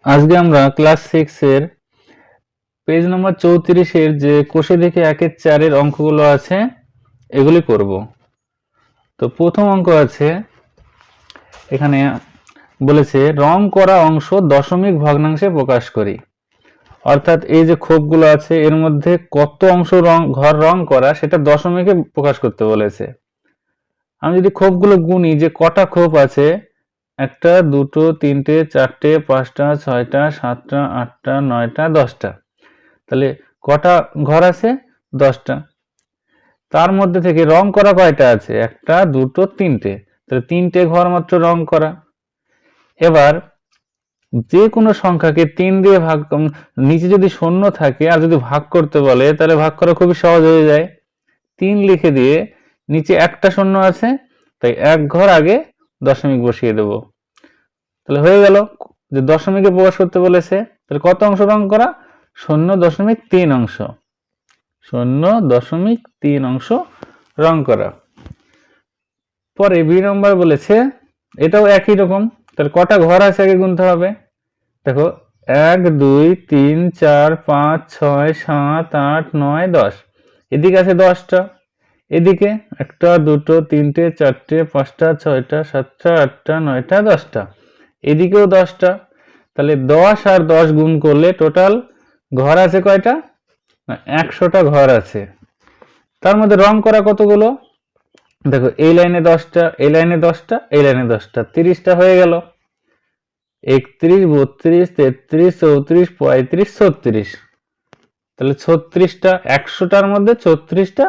আজকে আমরা ক্লাস 6 এর পেজ নম্বর 34 এর যে কোষে দেখে 1-4 এর অঙ্কগুলো আছে এগুলি করব। তো প্রথম অঙ্ক আছে, এখানে বলেছে রং করা অংশ দশমিক ভগ্নাংশে প্রকাশ করি। অর্থাৎ এই যে খোপগুলো আছে এর মধ্যে কত অংশ ঘর রং করা সেটা দশমিকে প্রকাশ করতে বলেছে। আমি যদি খোপগুলো গুনি যে কটা খোপ আছে, 1টা 2টো 3টে 4টে 5টা 6টা 7টা 8টা 9টা 10টা, তাহলে কটা ঘর আছে? 10টা। তার মধ্যে থেকে রং করা কয়টা আছে? 1টা 2টো 3টে, তাহলে 3টে ঘর মাত্র রং করা। এবার যে কোনো সংখ্যাকে 3 দিয়ে ভাগ, নিচে যদি শূন্য থাকে আর যদি ভাগ করতে বলে তাহলে ভাগ করা খুবই সহজ হয়ে যায়। 3 লিখে দিয়ে নিচে একটা শূন্য আছে, তাই এক ঘর আগে দশমিক বসিয়ে দেব। তাহলে হয়ে গেল যে দশমিকে প্রকাশ করতে বলেছে, তাহলে কত অংশ রং করা? 0.3 অংশ। 0.3 অংশ রং করা। পরে বি নম্বর বলেছে এটাও একই রকম, তাহলে কটা ঘর আছে আগে গুনতে হবে। দেখো 1 2 3 4 5 6 7 8 9 10, এদিকে আছে 10টা, এদিকে 1টা 2টো 3টে 4টে 5টা 6টা 7টা 8টা 9টা 10টা, এদিকেও 10টা। তাহলে 10 আর 10 গুণ করলে টোটাল ঘর আছে কয়টা? 100টা ঘর আছে। তার মধ্যে রং করা কতগুলো? দেখো এই লাইনে 10টা, এই লাইনে 10টা, এই লাইনে 10টা, 30টা হয়ে গেল। 31 32 33 34 35 36, তাহলে 36টা, 100টার মধ্যে 36টা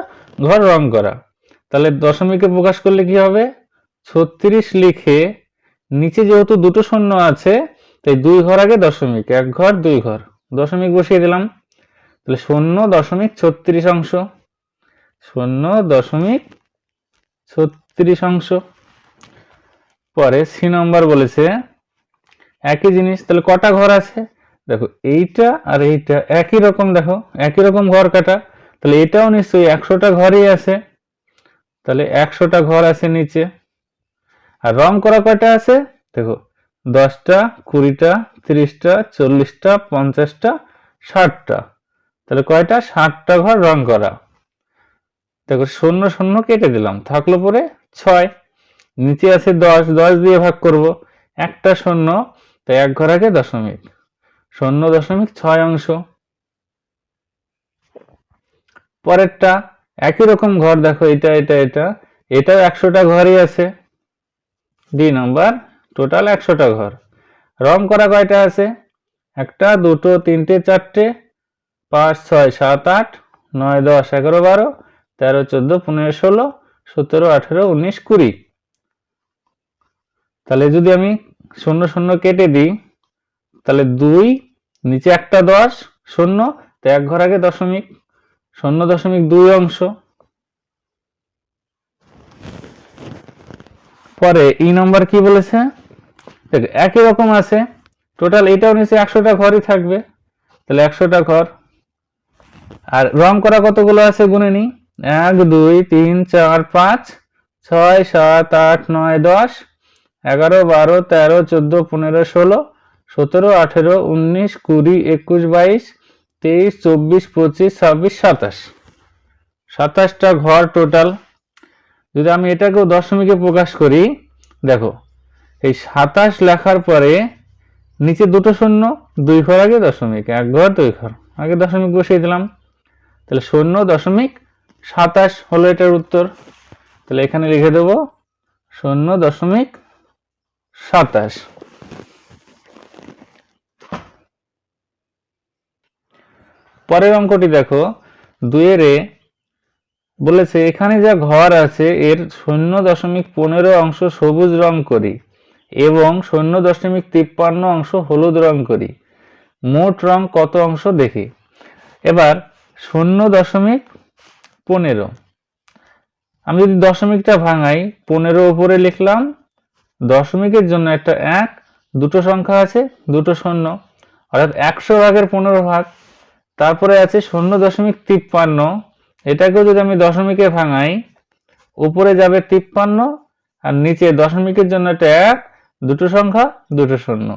ঘর রং করা। তাহলে দশমিকে প্রকাশ করলে কি হবে? 36 লিখে নিচে যেহেতু দুটো শূন্য আছে তাই 2 ঘর আগে দশমিক, 1 ঘর 2 ঘর, দশমিক বসিয়ে দিলাম। তাহলে 0.36 অংশ, 0.36 অংশ। পরে সি নম্বর বলেছে একই জিনিস, তাহলে কটা ঘর আছে? দেখো এইটা আর এইটা একই রকম, দেখো একই রকম ঘর কাটা, তাহলে এটাও নিশ্চয়ই 100টা ঘরই আছে। তাহলে 100টা ঘর আছে নিচে। আর রং করা কয়টা আছে? দেখো 10টা 20টা 30টা 40টা 50টা 60টা, তাহলে কয়টা? 60টা ঘর রং করা। দেখো 0 0 কেটে দিলাম, থাকলো পরে 6, নিচে আছে 10, 10 দিয়ে ভাগ করব, একটা শূন্য, তাই এক ঘর আগে দশমিক, 0.6 অংশ। পরেরটা একই রকম ঘর, দেখো এটা এটা এটা, এটাও 100টা ঘরই আছে। ডি নাম্বার টোটাল 100টা ঘর। রং করা কয়টা আছে? 1টা 2টো 3টে 4টে 5 6 7 8 9 10 11 12 13 14 15 16 17 18 19 20। তাহলে যদি আমি 0 0 কেটে দিই তাহলে 2, নিচে একটা 10 শূন্য, তো এক ঘর আগে দশমিক, 0.2 অংশ। পরে ই নম্বর কি বলেছে? দেখ একই রকম আছে, টোটাল এটাও নিচে 100টা ঘরই থাকবে, তাহলে 100টা ঘর। আর রং করা কতগুলো আছে গুনে নি, 1 2 3 4 5 6 7 8 9 10 11 12 13 14 15 16 17 18 19 20 21 22 23 24 25 26 27, 27টা ঘর টোটাল। যদি আমি এটাকেও দশমিকে প্রকাশ করি, দেখো এই 27 লেখার পরে নিচে দুটো শূন্য, 2 ঘর আগে দশমিক, 1 ঘর 2 ঘর আগে দশমিক বসিয়ে দিলাম, তাহলে 0.27 হলো এটার উত্তর। তাহলে এখানে লিখে দেব 0.27। পরের অঙ্কটি দেখো 2 এর বলেছে এখানে যা ঘর আছে এর 0.15 অংশ সবুজ রং করি এবং 0.53 অংশ হলুদ রং করি, মোট রং কত অংশ দেখি। এবার 0.15, আমি যদি দশমিকটা ভাঙাই 15 উপরে লিখলাম, দশমিকের জন্য একটা 1, দুটো সংখ্যা আছে দুটো শূন্য, অর্থাৎ 100 ভাগের 15 ভাগ। তারপরে আছে 0.53, এটাকেও যদি আমি দশমিকে ভাঙাই, উপরে যাবে 53 আর নিচে দশমিকের জন্য একটা 1, দুটো সংখ্যা দুটো শূন্য,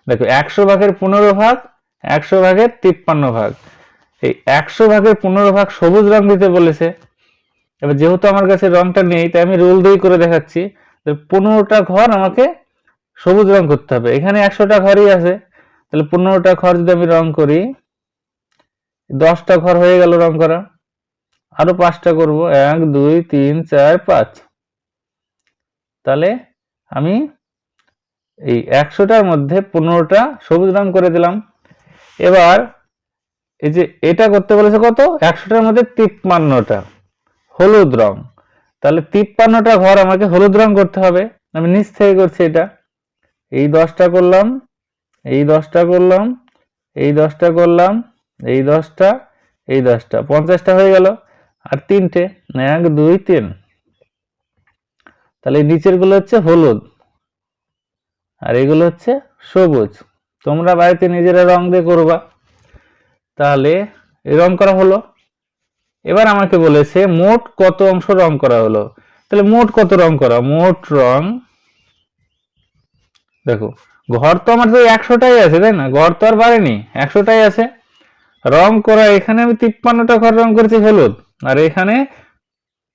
দেখো 100 ভাগের 15 ভাগ, 100 ভাগের 53 ভাগ। এই 100 ভাগের 15 ভাগ সবুজ রং দিতে বলেছে। এবার যেহেতু আমার কাছে রংটা নেই, তাই আমি রুল দিয়ে করে দেখাচ্ছি। 15টা ঘর আমাকে সবুজ রং করতে হবে। এখানে 100টা ঘরই আছে, তাহলে 15টা ঘর যদি আমি রং করি, 10টা ঘর হয়ে গেল রং করা। আরো 5টা করব, 1 2 3 4 5। তাহলে আমি এই 100টার মধ্যে 15টা সবুজ রং করে দিলাম। এবার এই যে এটা করতে বলেছে কত, 100টার মধ্যে 53টা হলুদ রং। তাহলে 53টা ঘর আমাকে হলুদ রং করতে হবে। আমি নিচ থেকে করছি এটা। এই 10টা করলাম, এই 10টা করলাম, এই 10টা করলাম, এই 10টা, এই 10টা, 50টা হয়ে গেল। আর 3টে, 1 2 3। তাহলে এই নিচের গুলো হচ্ছে হলুদ আর এগুলো হচ্ছে সবুজ। তোমরা বাড়িতে নিজেরা রং দিয়ে করবা। তাহলে এই রং করা হলো। এবার আমাকে বলেছে মোট কত অংশ রং করা হলো। তাহলে মোট কত রং করা, মোট রং, দেখো ঘর তো আমার তো 100টাই আছে, তাই না? ঘর তো আর বাড়েনি, 100টাই আছে। রং করা এখানে আমি 53টা ঘর রং করেছি হলুদ, আর এখানে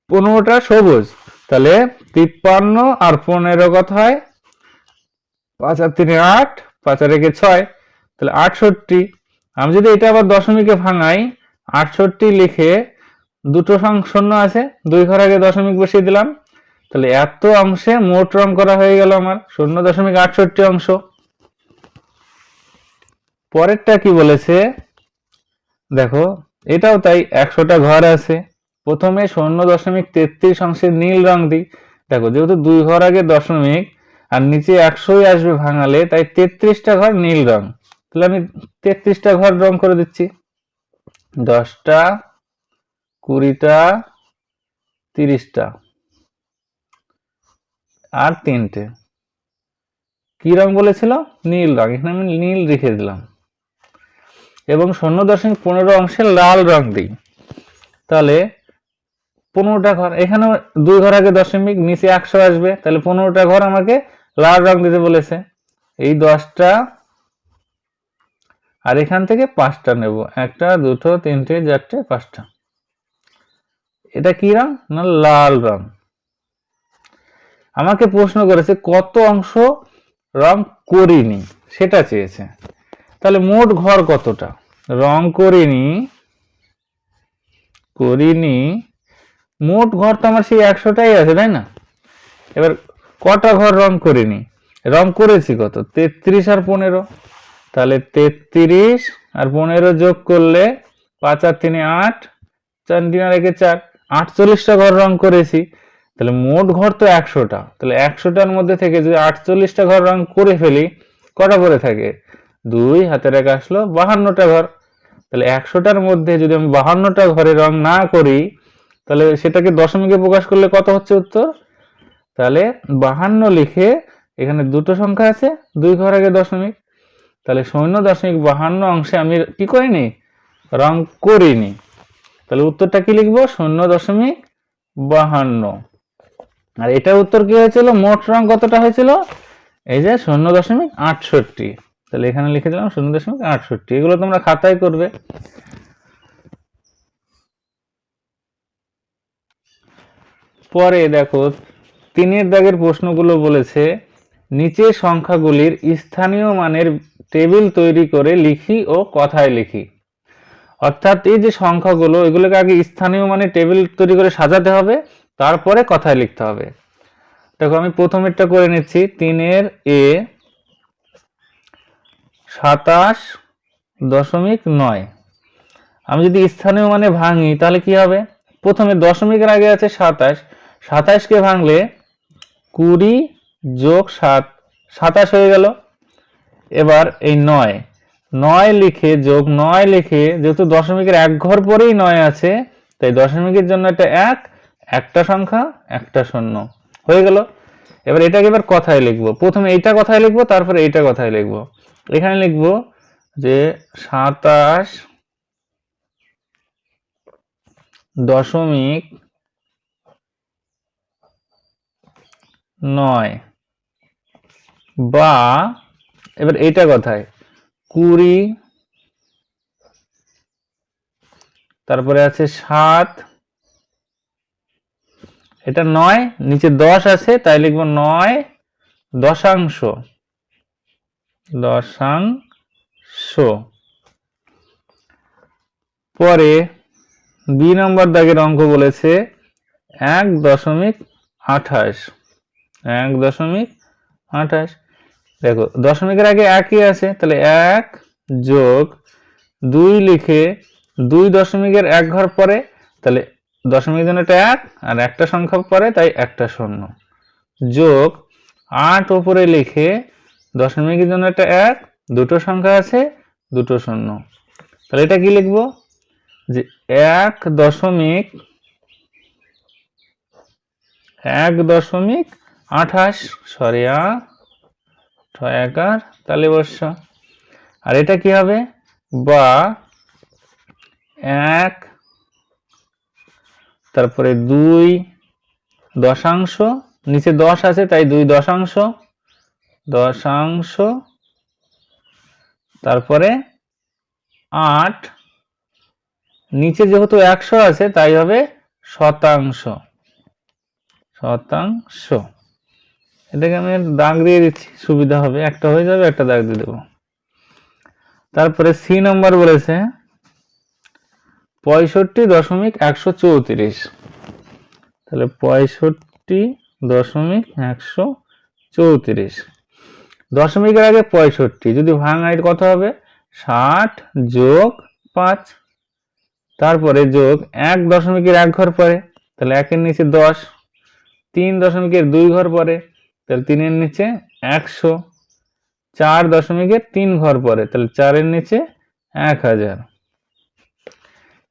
15টা সবুজ। তাহলে 53 আর 15 কত হয়, 5 আর 3 8, 5 আর 1 6, তাহলে 68। আমি যদি এটা আবার দশমিকে ভাঙাই, 68 লিখে দুটো শূন্য আছে, 2 ঘর আগে দশমিক বসিয়ে দিলাম। তাহলে এত অংশে মোট রং করা হয়ে গেল আমার 0.68 অংশ। পরেরটা কি বলেছে দেখো, এটাও তাই, 100টা ঘর আছে। প্রথমে 0.33 অংশের নীল রং দিই। দেখো যেহেতু 2 ঘর আগে দশমিক আর নিচে 100ই আসবে ভাঙালে, তাই 33টা ঘর নীল রং। তাহলে আমি 33টা ঘর রং করে দিচ্ছি। 10টা, 20টা, 30টা আর 3টে। কি রং বলেছিল, নীল রং, এখানে আমি নীল রেখে দিলাম। এবং 0.15 অংশে লাল রং দিই। তাহলে 15টা ঘর, এখানে 2 ঘর আগে দশমিক, নিচে 100 আসবে, তাহলে 15টা ঘর আমাকে লাল রং দিতে বলেছে। এই 10টা আর এখান থেকে 5টা নেব, 1টা 2টো 3টে 4টে 5টা। এটা কি রং না, লাল রং। আমাকে প্রশ্ন করেছে কত অংশ রং করিনি, সেটা চেয়েছে। তাহলে মোট ঘর কতটা, রং করিনি, মোট ঘর তো আমার সেই 100টাই আছে, তাই না? এবার কটা ঘর রং করিনি, রং করেছি কত, 33 আর 15। তাহলে 33 আর 15 যোগ করলে 5 আর 3 8, 4 3 আর 1 4, 48টা ঘর রং করেছি। তাহলে মোট ঘর তো 100টা, তাহলে 100টার মধ্যে থেকে যদি 48টা ঘর রং করে ফেলি, কটা করে থাকে, 2 হাতের 1 আসলো, 52টা ঘর। তাহলে 100টার মধ্যে যদি আমি 52টা ঘরে রং না করি, তাহলে সেটাকে দশমিকে প্রকাশ করলে কত হচ্ছে উত্তর। তাহলে 52 লিখে, এখানে দুটো সংখ্যা আছে, 2 ঘর আগে দশমিক, তাহলে 0.52 অংশে আমি কি করিনি, রং করিনি। তাহলে উত্তরটা কি লিখবো, 0.52। আর এটার উত্তর কি হয়েছিল, মোট রং কতটা হয়েছিল, এই যে 0.68। তাহলে এখানে লিখে দিলাম 0.68। এগুলো তোমরা খাতায় করবে। পরে দেখো 3 দাগের প্রশ্নগুলো বলেছে নিচের সংখ্যাগুলির স্থানীয় মানের টেবিল তৈরি করে লিখি ও কথায় লিখি। অর্থাৎ এই যে সংখ্যাগুলো, এগুলোকে আগে স্থানীয় মানে টেবিল তৈরি করে সাজাতে হবে, তারপরে কথায় লিখতে হবে। দেখো আমি প্রথমেরটা করে নিচ্ছি, 3 এ 27.9। আমি যদি স্থানীয় মানে ভাঙি তাহলে কি হবে, প্রথমে দশমিকের আগে আছে 27, 27কে ভাঙলে 20 যোগ 7, 27 হয়ে গেল। এবার এই 9 লিখে, যোগ 9 লিখে, যেহেতু দশমিকের 1 ঘর পরেই 9 আছে, তাই দশমিকের জন্য একটা 1, একটা সংখ্যা, একটা শূন্য হয়ে গেল। এবার এটাকে এবার কথায় লিখবো, প্রথমে এইটা কথায় লিখবো, তারপরে এইটা কথায় লিখবো। এখানে লিখবো যে 27.9 বা এবার এইটা কথায় 20, তারপরে আছে 7, এটা 9, নিচে 10 আছে তাই লিখবো 9 দশাংশ, দশাংশ। পরে বি নম্বর দাগের অঙ্ক বলেছে 1.28, 1.28। দেখো দশমিকের আগে একই আছে, তাহলে 1 যোগ 2 লিখে 2 দশমিকের 1 ঘর পরে, তাহলে দশমিকের জন্য এটা 1 আর একটা সংখ্যা পরে তাই একটা শূন্য, যোগ 8 উপরে লিখে দশমিকের জন্য এটা 1, দুটো সংখ্যা আছে দুটো শূন্য, তাহলে এটা কি লিখবো যে 1.28, সরি 8 তাহলে বর্ষ। আর এটা কি হবে, বা 1 তারপরে 2 দশাংশ, নিচে 10 আছে তাই 2 দশাংশ, দশাংশ, তারপরে 8, নিচে যেহেতু 100 আছে তাই হবে শতাংশ, শতাংশ। এটাকে আমি দাগ দিয়ে দিচ্ছি, সুবিধা হবে, একটা হয়ে যাবে একটা দাগ দিয়ে দেবো। তারপরে সি নম্বর বলেছে 65.134, তাহলে 65.134, দশমিকের আগে 65, যদি ভাঙাই কত হবে 60 যোগ 5, তারপরে যোগ 1 দশমিকের 1 ঘর পরে, তাহলে 1 এর নিচে 10, 3 দশমিকের 2 ঘর পরে, তাহলে 3 এর নিচে 100, 4 দশমিকের 3 ঘর পরে, তাহলে 4 এর নিচে 1000।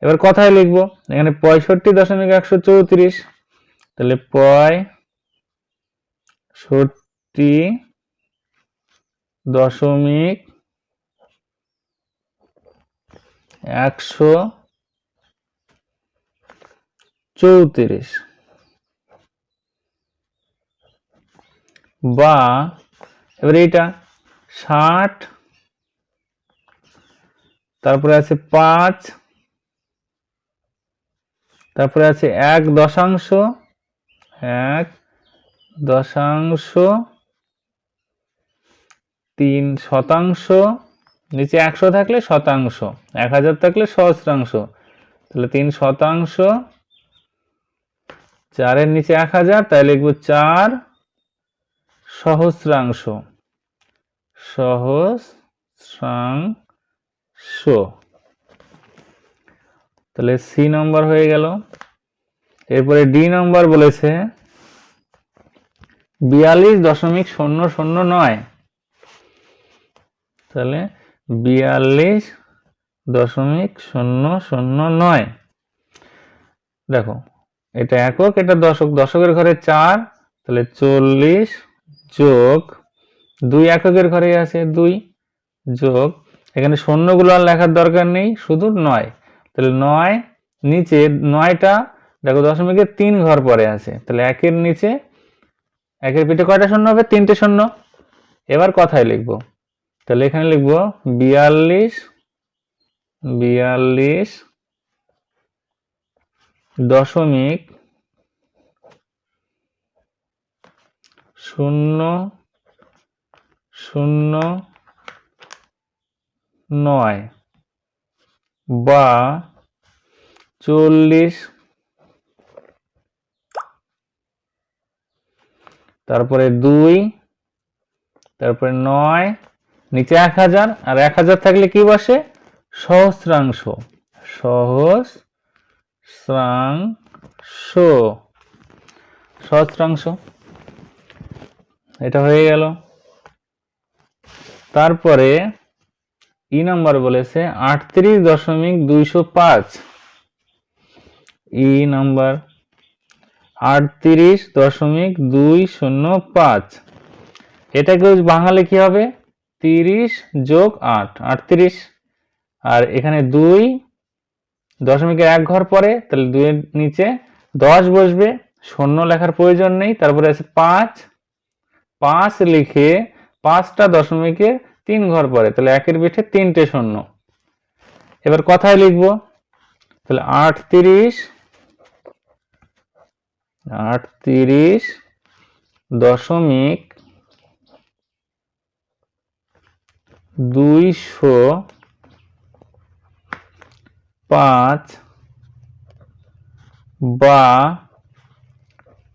এবার কথায় লিখবো এখানে 65.134, তাহলে 65.134, বা এবার এইটা 60, তারপরে আছে 5, তারপরে আছে 1 দশাংশ, 1 দশাংশ, 3 শতাংশ, নিচে 100 থাকলে শতাংশ, 1000 থাকলে সহস্রাংশ, তাহলে 3 শতাংশ, 4 এর নিচে 1000 তাই লিখবো 4 সহস্রাংশ, সহস্রাংশ। তাহলে সি নম্বর হয়ে গেল। এরপরে ডি নম্বর বলেছে 42.009, তাহলে 42.009, দেখো এটা একক এটা দশক, দশকের ঘরে 4, তাহলে 40 যোগ 2 এককের ঘরে আছে 2, যোগ এখানে শূন্যগুলো আর লেখার দরকার নেই, শুধু 9, তাহলে 9 নিচে 9টা দেখো দশমিকের 3 ঘর পরে আছে, তাহলে 1 এর নিচে 1 এর পিঠে কয়টা শূন্য হবে 3টে শূন্য। এবার কথায় লিখবো, তাহলে এখানে লিখবো 42.009 বা 40, তারপরে 2, তারপরে 9, নিচে 1000, আর 1000 থাকলে কি বসে সহস্রাংশ, সহস্রাংশ, সহস্রাংশ। এটা হয়ে গেল। তারপরে ই নাম্বার বলেছে 38.205, ই নাম্বার 38.205, এটাকে বাঙালি কি হবে 30 যোগ 8, 38, আর এখানে 2 দশমিকের 1 ঘর পরে, তাহলে 2 এর নিচে 10 বসবে, শূন্য লেখার প্রয়োজন নেই, তারপরে আছে 5 লিখে 5টা দশমিকের 3 ঘর পরে, তাহলে 1 এর পিঠে 3টে শূন্য। এবার কথায় লিখব, তাহলে 38 দশমিক 205 বা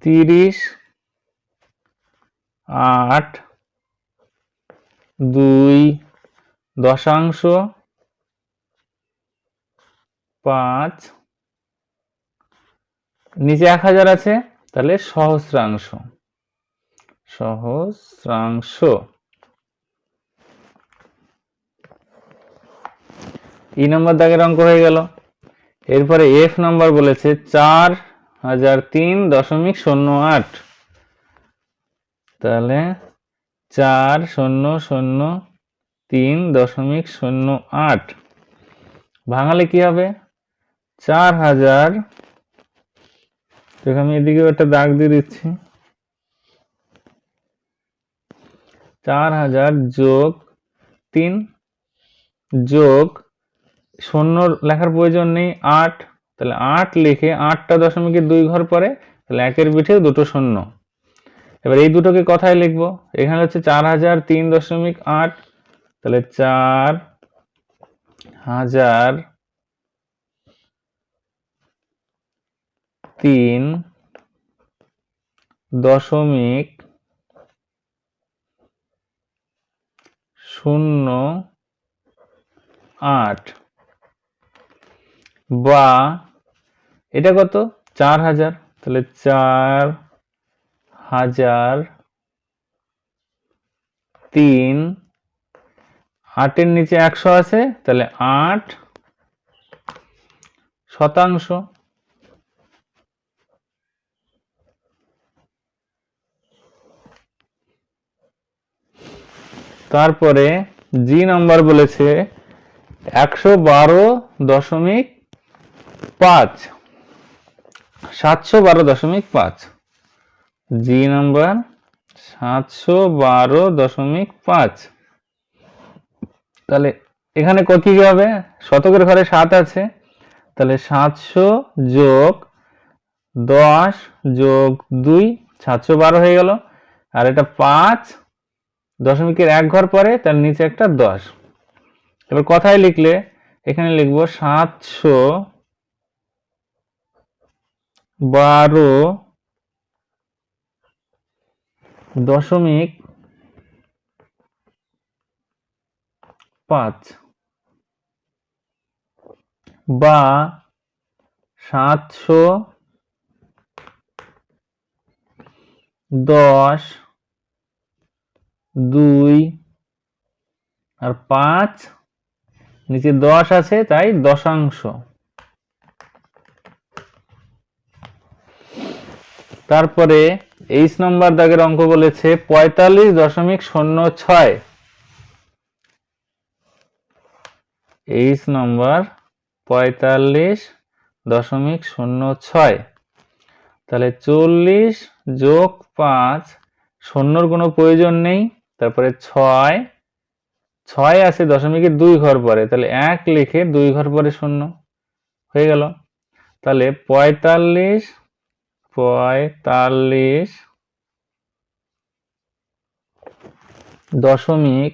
38.2 নিচে 1000 আছে, তাহলে সহস্রাংশ। ই নম্বর দাগের অঙ্ক হয়ে গেল। এরপরে এফ নাম্বার বলেছে 4003.08, তাহলে 4003.08 ভাঙালে কি হবে? 4000, আমি এদিকেও একটা দাগ দিয়ে দিচ্ছি, 4000 যোগ 3 যোগ শূন্য লেখার প্রয়োজন নেই, 8, তাহলে 8 লিখে 8টা দশমিকের 2 ঘর পরে, তাহলে 1 এর পিঠে দুটো শূন্য। এবার এই দুটোকে কথায় লিখবো, এখানে হচ্ছে 4003.8, তাহলে 4003.08 বা এটা কত? 4000, তাহলে 4003, 8 এর নিচে 100 আছে, তাহলে 8%। তারপরে জি নাম্বার বলেছে 112.5, 712.5, জি নাম্বার 712.5। তাহলে এখানে কি হবে? শতকের ঘরে 7 আছে, তাহলে 700 যোগ 10 যোগ 2, 712 হয়ে গেল। আর এটা 5 দশমিকের 1 ঘর পরে, তার নিচে একটা 10। এবার কথায় লিখলে এখানে লিখবো 712.5 বা 710, 2 আর 5, নিচে 10 আছে তাই দশাংশ। তারপরে 8 নম্বর দাগের অঙ্ক বলেছে 45.06, 8 নম্বর 45.06, তাহলে 40 যোগ 5, শূন্যর কোনো প্রয়োজন নেই, তারপরে 6 আছে দশমিকের 2 ঘর পরে, তাহলে 1 লিখে 2 ঘর পরে শূন্য হয়ে গেল। তাহলে 45 দশমিক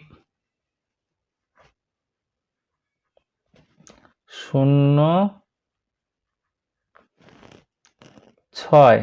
06